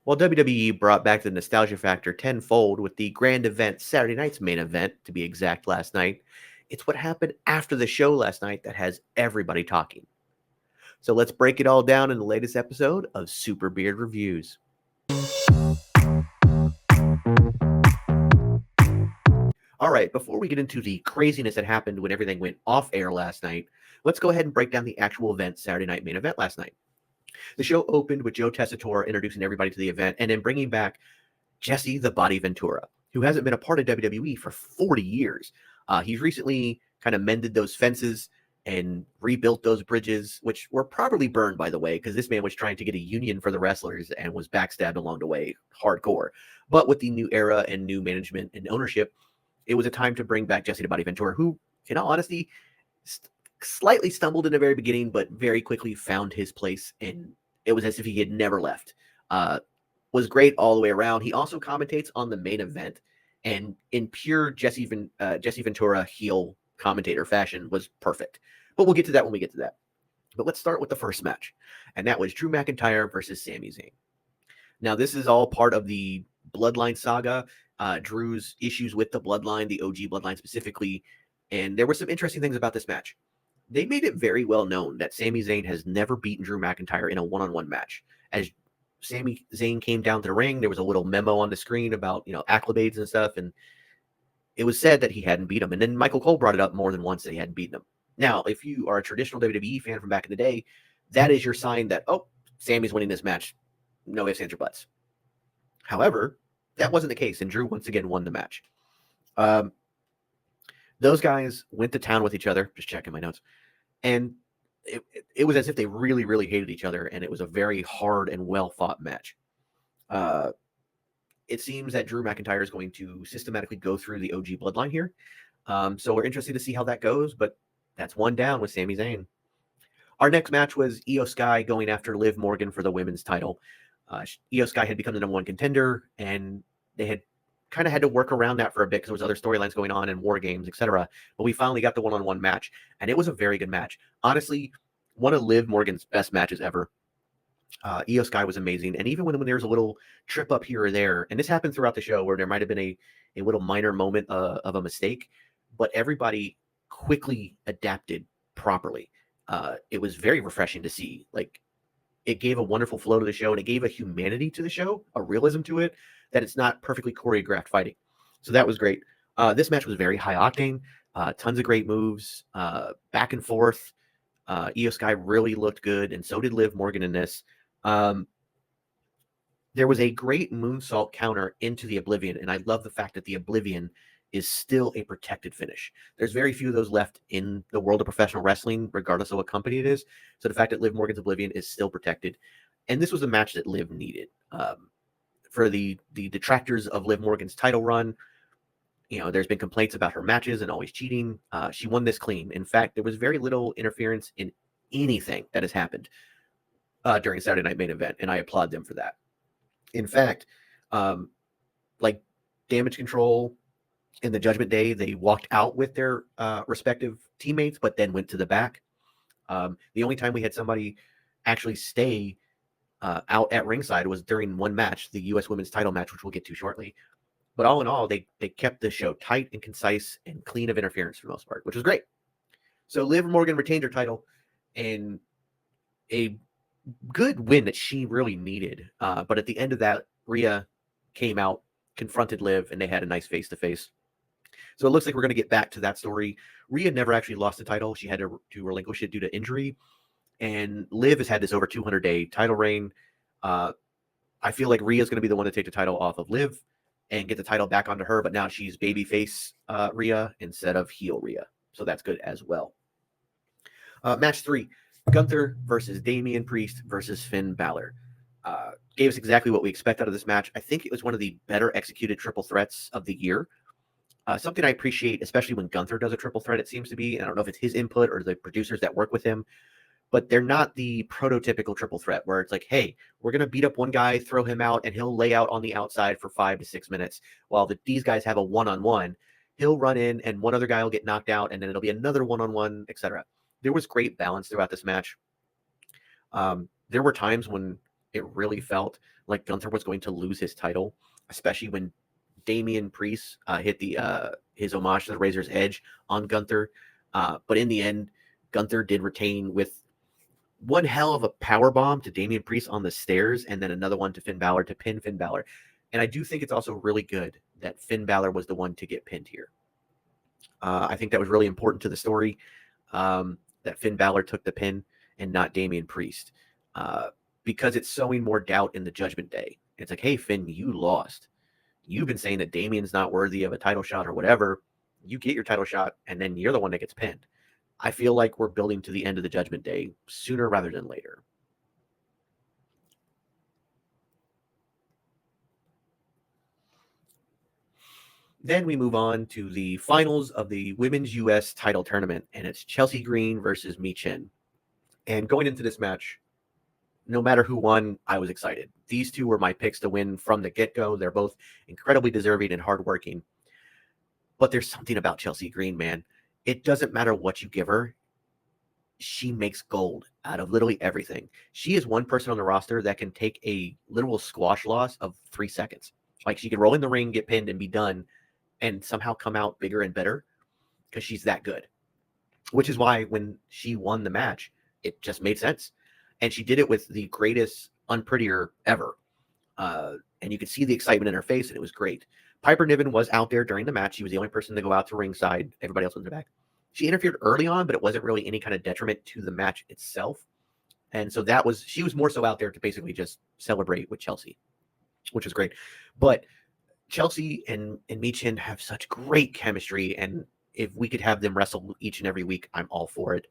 While WWE brought back the nostalgia factor tenfold with the grand event Saturday night's main event, to be exact, last night, it's what happened after the show last night that has everybody talking. So let's break it all down in the latest episode of SuperBeard Reviews. All right, before we get into the craziness that happened when everything went off air last night, let's go ahead and break down the actual event, Saturday night main event last night. The show opened with Joe Tessitore introducing everybody to the event and then bringing back Jesse the Body Ventura, who hasn't been a part of WWE for 40 years. He's recently kind of mended those fences and rebuilt those bridges, which were properly burned, by the way, because this man was trying to get a union for the wrestlers and was backstabbed along the way hardcore. But with the new era and new management and ownership, it was a time to bring back Jesse the Body Ventura, who, in all honesty, slightly stumbled in the very beginning, but very quickly found his place, and it was as if he had never left. Was great all the way around. He also commentates on the main event, and in pure Jesse Ventura heel commentator fashion, was perfect. But we'll get to that when we get to that. But let's start with the first match, and that was Drew McIntyre versus Sami Zayn. Now, this is all part of the Bloodline saga. Drew's issues with the Bloodline, the OG Bloodline specifically, and there were some interesting things about this match. They made it very well known that Sami Zayn has never beaten Drew McIntyre in a one-on-one match. As Sami Zayn came down to the ring, there was a little memo on the screen about, acclimates and stuff, and it was said that he hadn't beat him. And then Michael Cole brought it up more than once that he hadn't beaten him. Now, if you are a traditional WWE fan from back in the day, that is your sign that, Sami's winning this match. No ifs, ands, or buts. However, that wasn't the case, and Drew once again won the match. Those guys went to town with each other, just checking my notes, and it was as if they really, really hated each other, and it was a very hard and well-fought match. It seems that Drew McIntyre is going to systematically go through the OG bloodline here, so we're interested to see how that goes, but that's one down with Sami Zayn. Our next match was Io Sky going after Liv Morgan for the women's title. Io Sky had become the number one contender, and they had kind of had to work around that for a bit because there was other storylines going on and war games, etc. But we finally got the one-on-one match, and it was a very good match. Honestly, one of Liv Morgan's best matches ever. Io Sky was amazing, and even when there was a little trip up here or there, and this happened throughout the show where there might have been a little minor moment of a mistake, but everybody quickly adapted properly. It was very refreshing to see. Like, it gave a wonderful flow to the show, and it gave a humanity to the show, a realism to it, that it's not perfectly choreographed fighting. So that was great. This match was very high octane, tons of great moves, back and forth. Io Sky really looked good, and so did Liv Morgan in this. There was a great moonsault counter into the Oblivion, and I love the fact that the Oblivion is still a protected finish. There's very few of those left in the world of professional wrestling, regardless of what company it is. So the fact that Liv Morgan's Oblivion is still protected, and this was a match that Liv needed. For the detractors of Liv Morgan's title run, there's been complaints about her matches and always cheating. She won this clean. In fact, there was very little interference in anything that has happened during Saturday Night Main Event, and I applaud them for that. In fact, like Damage Control and the Judgment Day, they walked out with their respective teammates, but then went to the back. The only time we had somebody actually stay out at ringside was during one match, the U.S. Women's title match, which we'll get to shortly. But all in all, they kept the show tight and concise and clean of interference for the most part, which was great. So Liv Morgan retained her title, and a good win that she really needed. But at the end of that, Rhea came out, confronted Liv, and they had a nice face-to-face. So it looks like we're going to get back to that story. Rhea never actually lost the title. She had to relinquish it due to injury. And Liv has had this over 200-day title reign. I feel like Rhea's going to be the one to take the title off of Liv and get the title back onto her, but now she's babyface Rhea instead of heel Rhea. So that's good as well. Match 3, Gunther versus Damian Priest versus Finn Balor. Gave us exactly what we expect out of this match. I think it was one of the better executed triple threats of the year. Something I appreciate, especially when Gunther does a triple threat, it seems to be, and I don't know if it's his input or the producers that work with him, but they're not the prototypical triple threat where it's like, hey, we're going to beat up one guy, throw him out, and he'll lay out on the outside for 5 to 6 minutes. While these guys have a one-on-one, he'll run in and one other guy will get knocked out, and then it'll be another one-on-one, etc. There was great balance throughout this match. There were times when it really felt like Gunther was going to lose his title, especially when Damian Priest hit the his homage to the Razor's Edge on Gunther. But in the end, Gunther did retain with one hell of a power bomb to Damian Priest on the stairs, and then another one to Finn Balor to pin Finn Balor. And I do think it's also really good that Finn Balor was the one to get pinned here. I think that was really important to the story, that Finn Balor took the pin and not Damian Priest, because it's sowing more doubt in the Judgment Day. It's like, hey, Finn, you lost. You've been saying that Damian's not worthy of a title shot or whatever. You get your title shot, and then you're the one that gets pinned. I feel like we're building to the end of the Judgment Day sooner rather than later. Then we move on to the finals of the Women's U.S. title tournament, and it's Chelsea Green versus Mi Chin. And going into this match, no matter who won, I was excited. These two were my picks to win from the get-go. They're both incredibly deserving and hardworking. But there's something about Chelsea Green, man. It doesn't matter what you give her. She makes gold out of literally everything. She is one person on the roster that can take a literal squash loss of 3 seconds. Like, she can roll in the ring, get pinned, and be done, and somehow come out bigger and better because she's that good. Which is why when she won the match, it just made sense. And she did it with the greatest unprettier ever. And you could see the excitement in her face, and it was great. Piper Niven was out there during the match. She was the only person to go out to ringside. Everybody else was in the back. She interfered early on, but it wasn't really any kind of detriment to the match itself. And so she was more so out there to basically just celebrate with Chelsea, which was great. But Chelsea and Mi Chin have such great chemistry, and if we could have them wrestle each and every week, I'm all for it.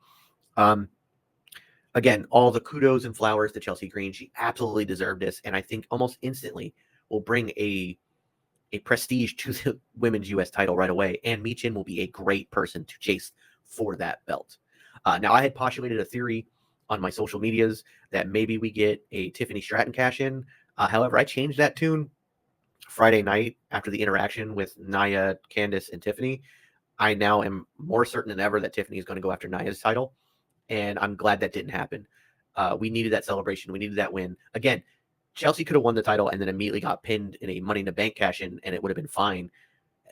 Again, all the kudos and flowers to Chelsea Green. She absolutely deserved this, and I think almost instantly will bring a prestige to the Women's U.S. title right away, and Mi Chin will be a great person to chase for that belt. Now, I had postulated a theory on my social medias that maybe we get a Tiffany Stratton cash-in. However, I changed that tune Friday night after the interaction with Nia, Candice, and Tiffany. I now am more certain than ever that Tiffany is going to go after Nia's title, and I'm glad that didn't happen. We needed that celebration. We needed that win. Again, Chelsea could have won the title and then immediately got pinned in a Money in the Bank cash-in, and it would have been fine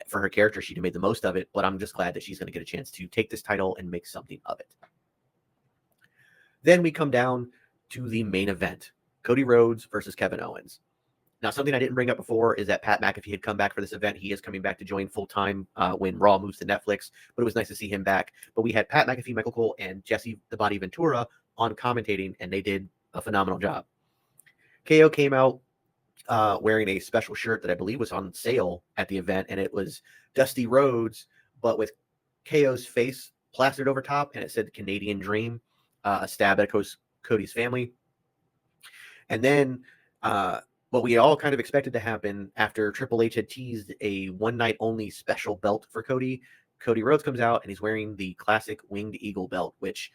for her character. She'd have made the most of it, but I'm just glad that she's going to get a chance to take this title and make something of it. Then we come down to the main event, Cody Rhodes versus Kevin Owens. Now, something I didn't bring up before is that Pat McAfee had come back for this event. He is coming back to join full-time when Raw moves to Netflix, but it was nice to see him back. But we had Pat McAfee, Michael Cole, and Jesse the Body Ventura on commentating, and they did a phenomenal job. KO came out wearing a special shirt that I believe was on sale at the event, and it was Dusty Rhodes, but with KO's face plastered over top, and it said Canadian Dream, a stab at Cody's family. And then what we all kind of expected to happen after Triple H had teased a one-night-only special belt for Cody, Cody Rhodes comes out, and he's wearing the classic Winged Eagle belt, which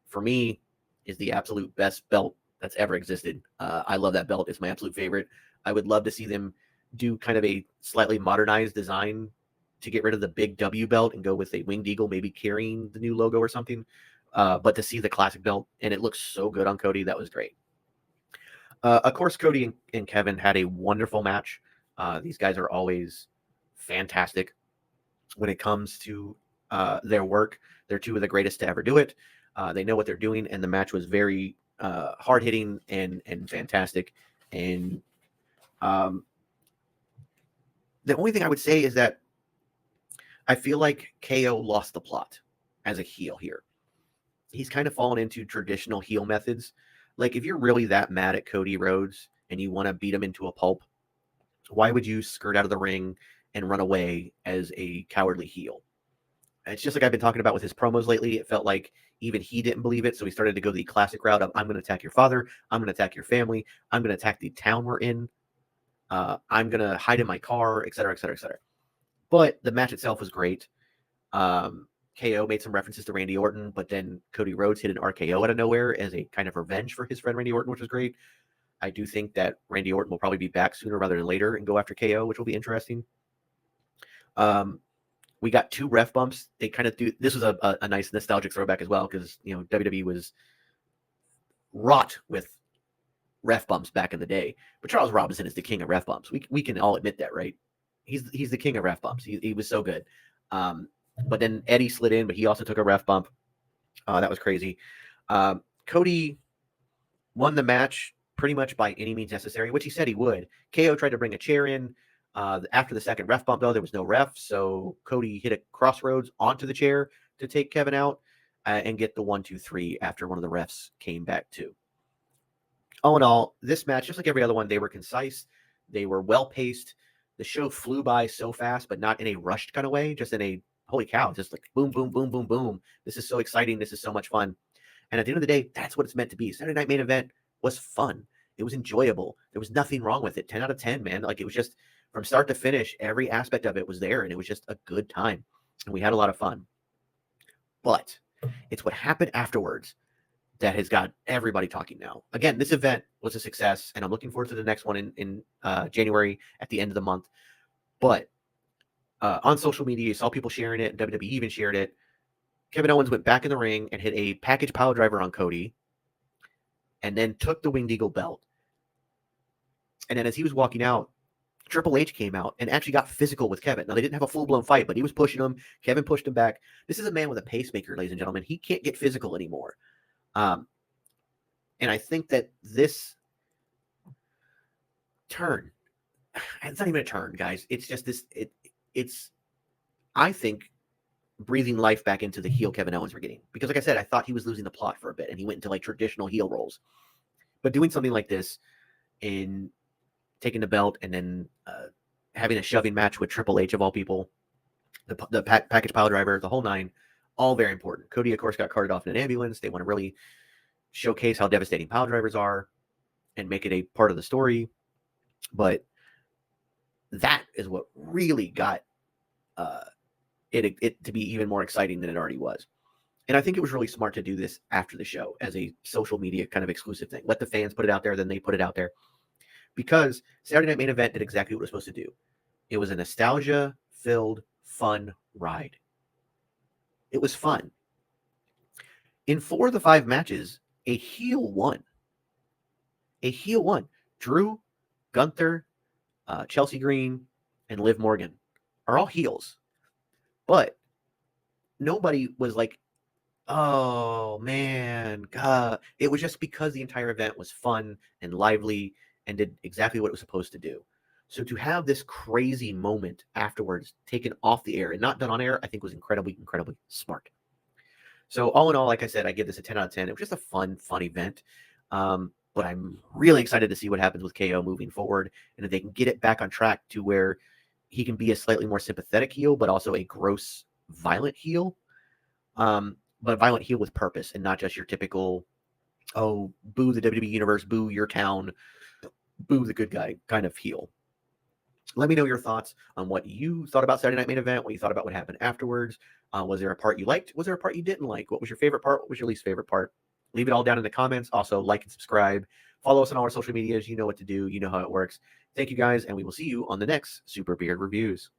for me is the absolute best belt that's ever existed. I love that belt. It's my absolute favorite. I would love to see them do kind of a slightly modernized design to get rid of the big W belt and go with a Winged Eagle, maybe carrying the new logo or something. But to see the classic belt, and it looks so good on Cody, that was great. Of course, Cody and Kevin had a wonderful match. These guys are always fantastic when it comes to their work. They're two of the greatest to ever do it. They know what they're doing, and the match was very hard-hitting and fantastic. And the only thing I would say is that I feel like KO lost the plot as a heel here. He's kind of fallen into traditional heel methods. Like, if you're really that mad at Cody Rhodes and you want to beat him into a pulp, why would you skirt out of the ring and run away as a cowardly heel? It's just like I've been talking about with his promos lately. It felt like even he didn't believe it, so he started to go the classic route of, I'm going to attack your father, I'm going to attack your family, I'm going to attack the town we're in, I'm going to hide in my car, etc., etc., etc. But the match itself was great. KO made some references to Randy Orton, but then Cody Rhodes hit an RKO out of nowhere as a kind of revenge for his friend Randy Orton, which was great. I do think that Randy Orton will probably be back sooner rather than later and go after KO, which will be interesting. We got 2 ref bumps. They kind of do. This was a nice nostalgic throwback as well, because WWE was wrought with ref bumps back in the day, but Charles Robinson is the king of ref bumps. We can all admit that, right? He's the king of ref bumps. He was so good. But then Eddie slid in, but he also took a ref bump. That was crazy. Cody won the match pretty much by any means necessary, which he said he would. KO tried to bring a chair in. After the second ref bump, though, there was no ref, so Cody hit a crossroads onto the chair to take Kevin out and get the 1-2-3 after one of the refs came back too. All in all, this match, just like every other one, they were concise. They were well-paced. The show flew by so fast, but not in a rushed kind of way, just in a, holy cow, just like boom, boom, boom, boom, boom. This is so exciting. This is so much fun. And at the end of the day, that's what it's meant to be. Saturday Night Main Event was fun. It was enjoyable. There was nothing wrong with it. 10 out of 10, man. Like, it was just from start to finish, every aspect of it was there, and it was just a good time. And we had a lot of fun. But it's what happened afterwards that has got everybody talking now. Again, this event was a success, and I'm looking forward to the next one in January at the end of the month. But on social media, you saw people sharing it, and WWE even shared it. Kevin Owens went back in the ring and hit a package pile driver on Cody, and then took the Winged Eagle belt. And then as he was walking out, Triple H came out and actually got physical with Kevin. Now, they didn't have a full-blown fight, but he was pushing him. Kevin pushed him back. This is a man with a pacemaker, ladies and gentlemen. He can't get physical anymore. And I think that this turn, it's not even a turn, guys. It's just this, it's, I think, breathing life back into the heel Kevin Owens we're getting. Because like I said, I thought he was losing the plot for a bit, and he went into like traditional heel roles. But doing something like this in taking the belt and then having a shoving match with Triple H of all people, the package pile driver, the whole nine, all very important. Cody, of course, got carted off in an ambulance. They want to really showcase how devastating pile drivers are and make it a part of the story. But that is what really got it to be even more exciting than it already was. And I think it was really smart to do this after the show as a social media kind of exclusive thing. Let the fans put it out there, then they put it out there. Because Saturday Night Main Event did exactly what it was supposed to do. It was a nostalgia-filled, fun ride. It was fun. In 4 of the 5 matches, a heel won. A heel won. Drew, Gunther, Chelsea Green, and Liv Morgan are all heels. But nobody was like, oh, man, God. It was just because the entire event was fun and lively and did exactly what it was supposed to do. So to have this crazy moment afterwards taken off the air and not done on air, I think was incredibly, incredibly smart. So all in all, like I said, I give this a 10 out of 10. It was just a fun event. But I'm really excited to see what happens with KO moving forward, and if they can get it back on track to where he can be a slightly more sympathetic heel, but also a gross, violent heel. But a violent heel with purpose and not just your typical, oh, boo the WWE Universe, boo your town, boo the good guy kind of heel. Let me know your thoughts on what you thought about Saturday Night Main Event, what you thought about what happened afterwards. Was there a part you liked? Was there a part you didn't like? What was your favorite part? What was your least favorite part? Leave it all down in the comments. Also, like and subscribe. Follow us on all our social medias. You know what to do. You know how it works. Thank you, guys, and we will see you on the next SuperBeard Reviews.